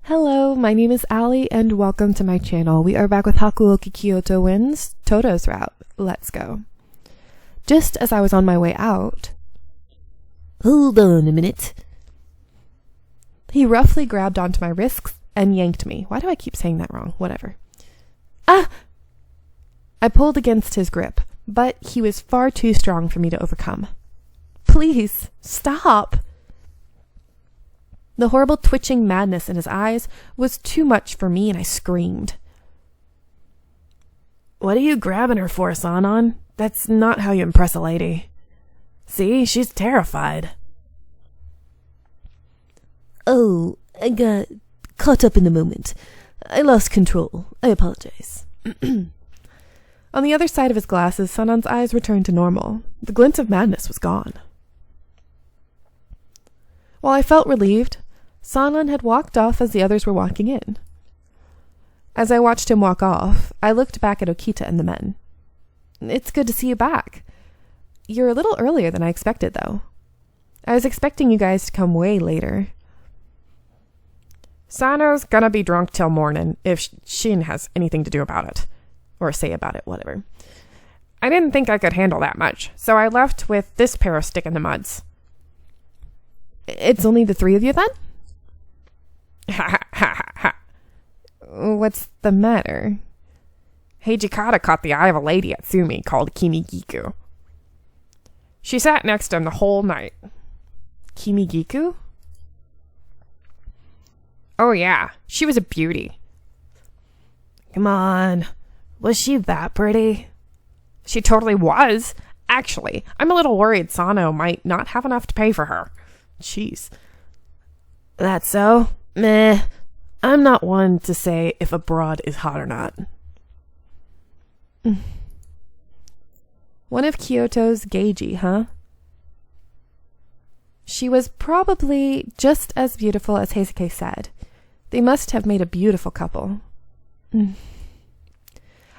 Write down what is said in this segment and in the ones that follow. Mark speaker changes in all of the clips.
Speaker 1: Hello, my name is Ali and welcome to my channel. We are back with Hakuoki Kyoto wins Todo's route. Let's go. Just as I was on my way out...
Speaker 2: Hold on a minute.
Speaker 1: He roughly grabbed onto my wrists and yanked me. Why do I keep saying that wrong? Whatever. Ah! I pulled against his grip, but he was far too strong for me to overcome. Please, stop! The horrible twitching madness in his eyes was too much for me and I screamed.
Speaker 2: What are you grabbing her for, Sanan? That's not how you impress a lady. See, she's terrified. Oh, I got caught up in the moment. I lost control. I apologize.
Speaker 1: On the other side of his glasses, Sanan's eyes returned to normal. The glint of madness was gone. While I felt relieved, Sanan had walked off as the others were walking in. As I watched him walk off, I looked back at Okita and the men. It's good to see you back. You're a little earlier than I expected, though. I was expecting you guys to come way later.
Speaker 3: Sano's gonna be drunk till morning if Shin has anything to do about it. Or say about it, whatever. I didn't think I could handle that much, so I left with this pair of stick-in-the-muds.
Speaker 1: It's only the three of you, then?
Speaker 3: Ha ha ha ha ha.
Speaker 1: What's the matter?
Speaker 3: Heijikata caught the eye of a lady at Sumi called Kimigiku. She sat next to him the whole night.
Speaker 1: Kimigiku?
Speaker 3: Oh yeah, she was a beauty.
Speaker 2: Come on. Was she that pretty?
Speaker 3: She totally was. Actually, I'm a little worried Sano might not have enough to pay for her.
Speaker 1: Jeez.
Speaker 2: That's so? Meh. I'm not one to say if a broad is hot or not.
Speaker 1: One of Kyoto's Geiji, huh? She was probably just as beautiful as Heisuke said. They must have made a beautiful couple.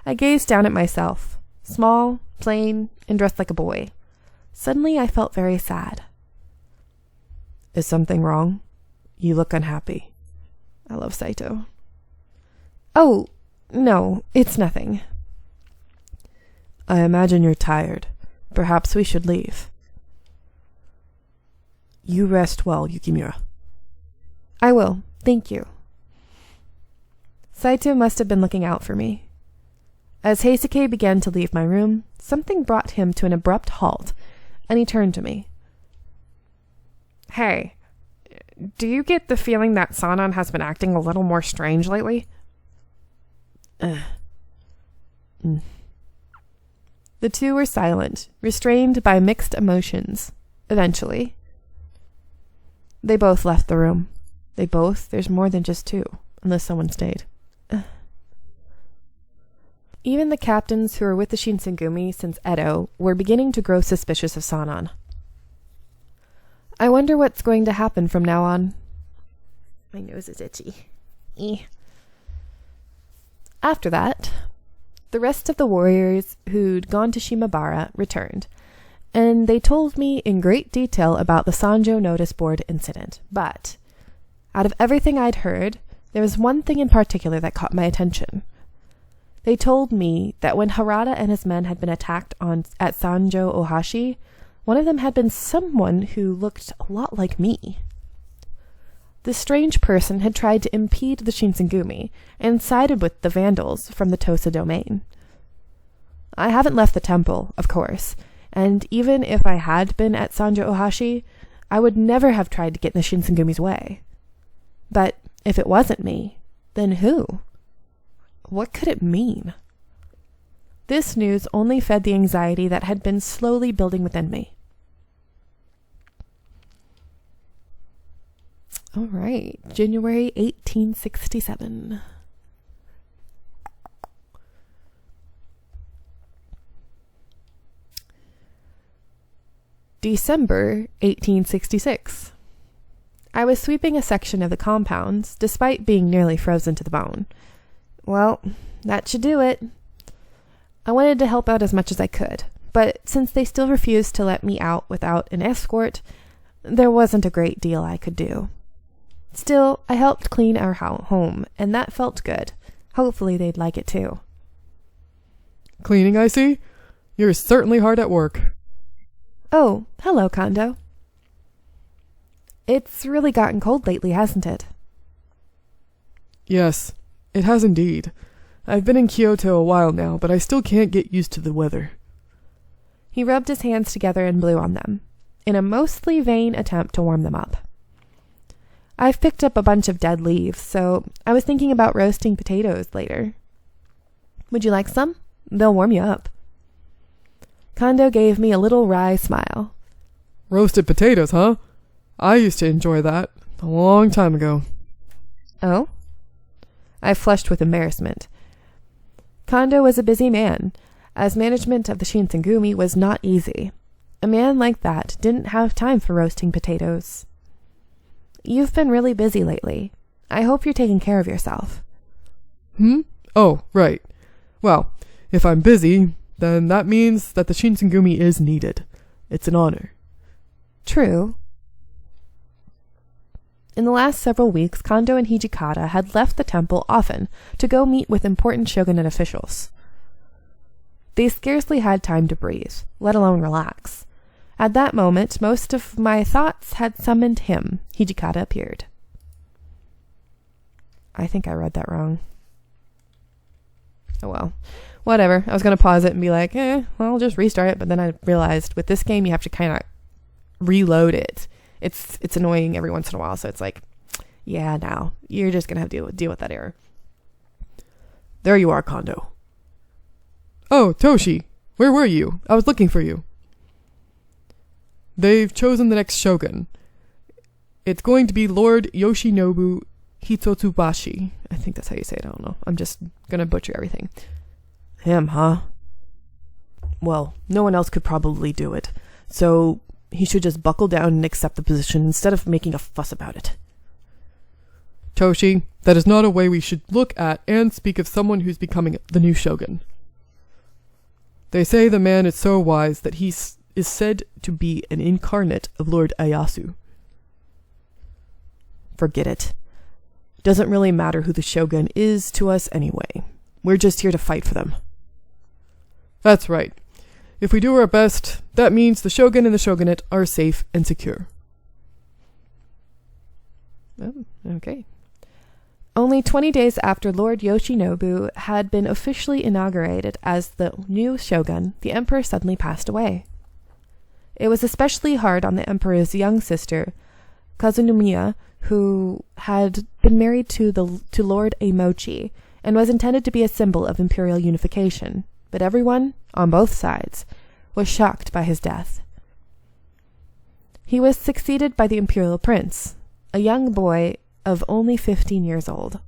Speaker 1: I gazed down at myself, small, plain, and dressed like a boy. Suddenly I felt very sad.
Speaker 2: Is something wrong? You look unhappy.
Speaker 1: I love Saito. Oh, no, it's nothing.
Speaker 2: I imagine you're tired. Perhaps we should leave. You rest well, Yukimura.
Speaker 1: I will, thank you. Saito must have been looking out for me. As Heisuke began to leave my room, something brought him to an abrupt halt, and he turned to me.
Speaker 3: Hey, do you get the feeling that Sanan has been acting a little more strange lately?
Speaker 1: The two were silent, restrained by mixed emotions. Eventually, they both left the room. There's more than just two, unless someone stayed. Even the captains who were with the Shinsengumi since Edo were beginning to grow suspicious of Sanan. I wonder what's going to happen from now on. My nose is itchy. After that, the rest of the warriors who'd gone to Shimabara returned, and they told me in great detail about the Sanjo notice board incident. But, out of everything I'd heard, there was one thing in particular that caught my attention. They told me that when Harada and his men had been attacked at Sanjo Ohashi, one of them had been someone who looked a lot like me. This strange person had tried to impede the Shinsengumi and sided with the Vandals from the Tosa domain. I haven't left the temple, of course, and even if I had been at Sanjo Ohashi, I would never have tried to get in the Shinsengumi's way. But if it wasn't me, then who? What could it mean? This news only fed the anxiety that had been slowly building within me. All right, January 1867. December 1866. I was sweeping a section of the compounds, despite being nearly frozen to the bone. Well, that should do it. I wanted to help out as much as I could, but since they still refused to let me out without an escort, there wasn't a great deal I could do. Still, I helped clean our home, and that felt good. Hopefully they'd like it too.
Speaker 4: Cleaning, I see? You're certainly hard at work.
Speaker 1: Oh, hello, Kondo. It's really gotten cold lately, hasn't it?
Speaker 4: Yes, it has indeed. I've been in Kyoto a while now, but I still can't get used to the weather.
Speaker 1: He rubbed his hands together and blew on them, in a mostly vain attempt to warm them up. I've picked up a bunch of dead leaves, so I was thinking about roasting potatoes later. Would you like some? They'll warm you up. Kondo gave me a little wry smile.
Speaker 4: Roasted potatoes, huh? I used to enjoy that a long time ago.
Speaker 1: Oh? I flushed with embarrassment. Kondo was a busy man, as management of the Shinsengumi was not easy. A man like that didn't have time for roasting potatoes. You've been really busy lately. I hope you're taking care of yourself.
Speaker 4: Oh, right. Well, if I'm busy, then that means that the Shinsengumi is needed. It's an honor.
Speaker 1: True. In the last several weeks, Kondo and Hijikata had left the temple often to go meet with important shogunate officials. They scarcely had time to breathe, let alone relax. At that moment, most of my thoughts had summoned him. Hijikata appeared. I think I read that wrong. Oh well. Whatever. I was going to pause it and be like, I'll just restart it. But then I realized with this game, you have to kind of reload it. It's annoying every once in a while. So it's like, yeah, now you're just going to have to deal with that error.
Speaker 4: There you are, Kondo. Oh, Toshi, where were you? I was looking for you. They've chosen the next shogun. It's going to be Lord Yoshinobu Hitotsubashi. I think that's how you say it. I don't know. I'm just going to butcher everything.
Speaker 2: Him, huh? Well, no one else could probably do it. So he should just buckle down and accept the position instead of making a fuss about it.
Speaker 4: Toshi, that is not a way we should look at and speak of someone who's becoming the new shogun. They say the man is so wise that he is said to be an incarnate of Lord Ieyasu.
Speaker 2: Forget it. Doesn't really matter who the shogun is to us anyway. We're just here to fight for them.
Speaker 4: That's right. If we do our best, that means the shogun and the shogunate are safe and secure.
Speaker 1: Oh, okay. Only 20 days after Lord Yoshinobu had been officially inaugurated as the new shogun, the emperor suddenly passed away. It was especially hard on the emperor's young sister, Kazunomiya, who had been married to Lord Eimochi and was intended to be a symbol of imperial unification, but everyone, on both sides, was shocked by his death. He was succeeded by the imperial prince, a young boy of only 15 years old.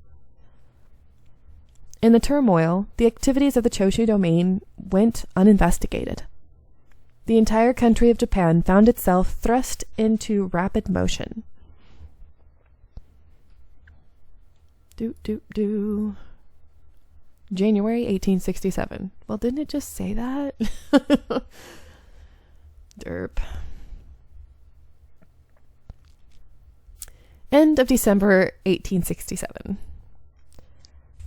Speaker 1: In the turmoil, the activities of the Choshu domain went uninvestigated. The entire country of Japan found itself thrust into rapid motion. January 1867. Well, didn't it just say that? Derp. End of December 1867.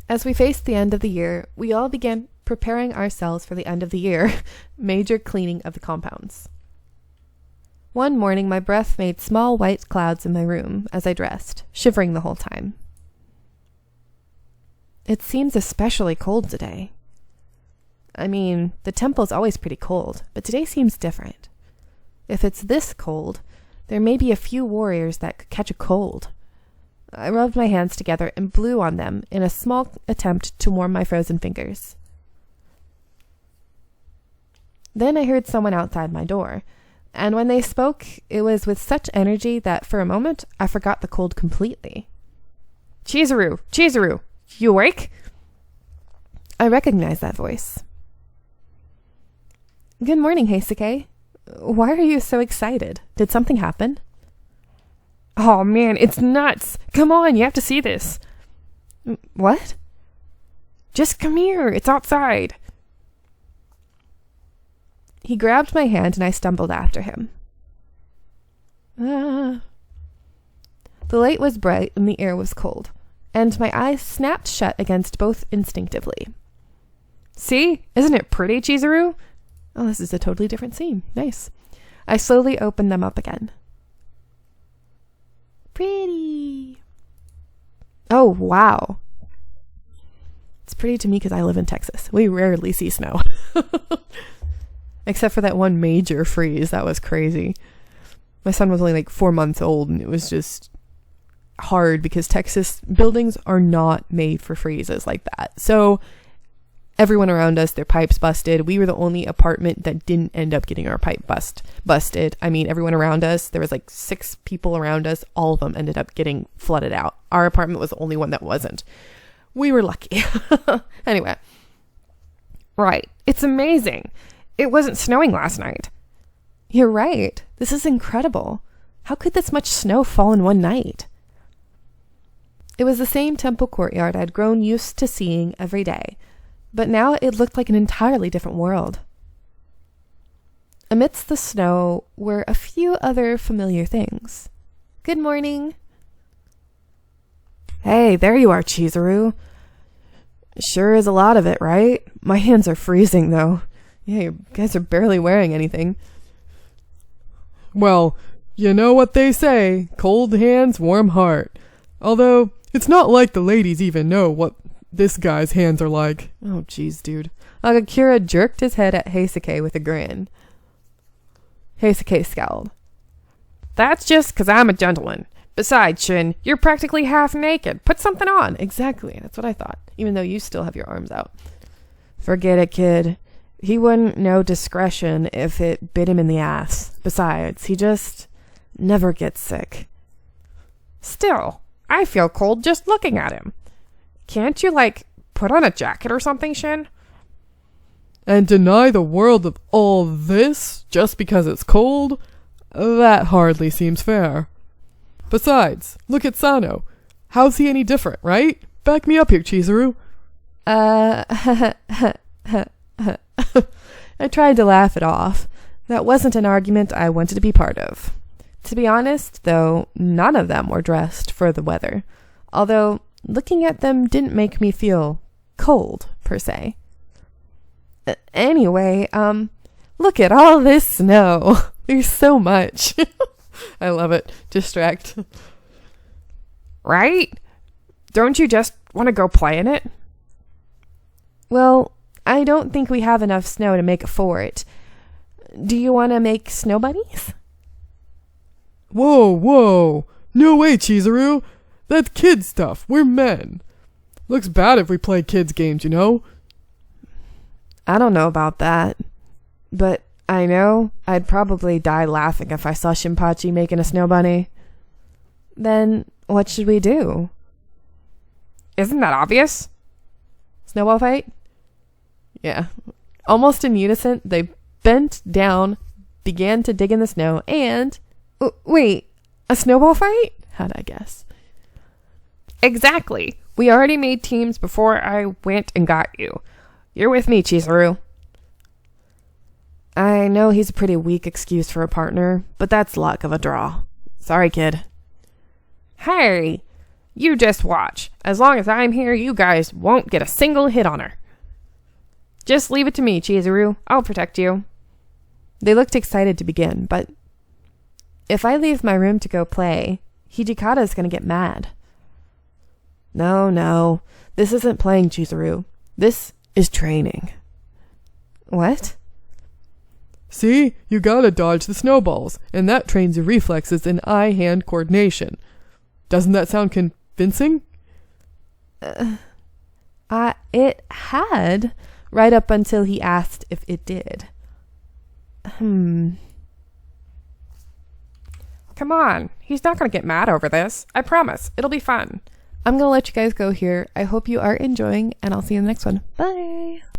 Speaker 1: As we faced the end of the year, we all began preparing ourselves for the end of the year, major cleaning of the compounds. One morning, my breath made small white clouds in my room as I dressed, shivering the whole time. It seems especially cold today. I mean, the temple's always pretty cold, but today seems different. If it's this cold, there may be a few warriors that could catch a cold. I rubbed my hands together and blew on them in a small attempt to warm my frozen fingers. Then I heard someone outside my door, and when they spoke, it was with such energy that for a moment I forgot the cold completely. Chizuru, you awake? I recognized that voice. Good morning, Heisuke. Why are you so excited? Did something happen?
Speaker 3: Oh man, it's nuts. Come on, you have to see this.
Speaker 1: What?
Speaker 3: Just come here, it's outside.
Speaker 1: He grabbed my hand and I stumbled after him. The light was bright and the air was cold, and my eyes snapped shut against both instinctively.
Speaker 3: See? Isn't it pretty, Chizuru?
Speaker 1: Oh, this is a totally different scene. Nice. I slowly opened them up again. Pretty. Oh, wow. It's pretty to me because I live in Texas. We rarely see snow. Except for that one major freeze. That was crazy. My son was only like 4 months old, and it was just hard because Texas buildings are not made for freezes like that. So everyone around us, their pipes busted. We were the only apartment that didn't end up getting our pipe busted. I mean, everyone around us, there was like 6 people around us. All of them ended up getting flooded out. Our apartment was the only one that wasn't. We were lucky. Anyway.
Speaker 3: Right. It's amazing. It wasn't snowing last night.
Speaker 1: You're right. This is incredible. How could this much snow fall in one night? It was the same temple courtyard I'd grown used to seeing every day, but now it looked like an entirely different world. Amidst the snow were a few other familiar things. Good morning.
Speaker 2: Hey, there you are, Chizuru. Sure is a lot of it, right? My hands are freezing, though.
Speaker 1: Yeah, you guys are barely wearing anything.
Speaker 4: Well, you know what they say, cold hands, warm heart. Although, it's not like the ladies even know what this guy's hands are like.
Speaker 1: Oh, jeez, dude. Agakura jerked his head at Heisuke with a grin. Heisuke scowled.
Speaker 3: That's just 'cause I'm a gentleman. Besides, Shin, you're practically half naked. Put something on.
Speaker 1: Exactly, that's what I thought, even though you still have your arms out.
Speaker 2: Forget it, kid. He wouldn't know discretion if it bit him in the ass. Besides, he just never gets sick.
Speaker 3: Still, I feel cold just looking at him. Can't you, put on a jacket or something, Shin?
Speaker 4: And deny the world of all this just because it's cold? That hardly seems fair. Besides, look at Sano. How's he any different, right? Back me up here, Chizuru.
Speaker 1: I tried to laugh it off. That wasn't an argument I wanted to be part of. To be honest, though, none of them were dressed for the weather. Although, looking at them didn't make me feel cold, per se. Anyway, look at all this snow. There's so much. I love it. Distract.
Speaker 3: Right? Don't you just want to go play in it?
Speaker 1: Well, I don't think we have enough snow to make a fort. Do you want to make snow bunnies?
Speaker 4: Whoa. No way, Chizuru. That's kid stuff. We're men. Looks bad if we play kids games, you know?
Speaker 1: I don't know about that. But I know I'd probably die laughing if I saw Shinpachi making a snow bunny. Then what should we do?
Speaker 3: Isn't that obvious?
Speaker 1: Snowball fight? Yeah. Almost in unison, they bent down, began to dig in the snow, and... wait, a snowball fight? How'd I guess?
Speaker 3: Exactly. We already made teams before I went and got you. You're with me, Chizuru.
Speaker 2: I know he's a pretty weak excuse for a partner, but that's luck of a draw. Sorry, kid.
Speaker 3: Hey, you just watch. As long as I'm here, you guys won't get a single hit on her. Just leave it to me, Chizuru. I'll protect you.
Speaker 1: They looked excited to begin, but if I leave my room to go play, Hijikata's going to get mad.
Speaker 2: No. This isn't playing, Chizuru. This is training.
Speaker 1: What?
Speaker 4: See? You gotta dodge the snowballs, and that trains your reflexes and eye-hand coordination. Doesn't that sound convincing?
Speaker 1: It had, right up until he asked if it did.
Speaker 3: Come on. He's not going to get mad over this. I promise. It'll be fun.
Speaker 1: I'm going to let you guys go here. I hope you are enjoying, and I'll see you in the next one. Bye!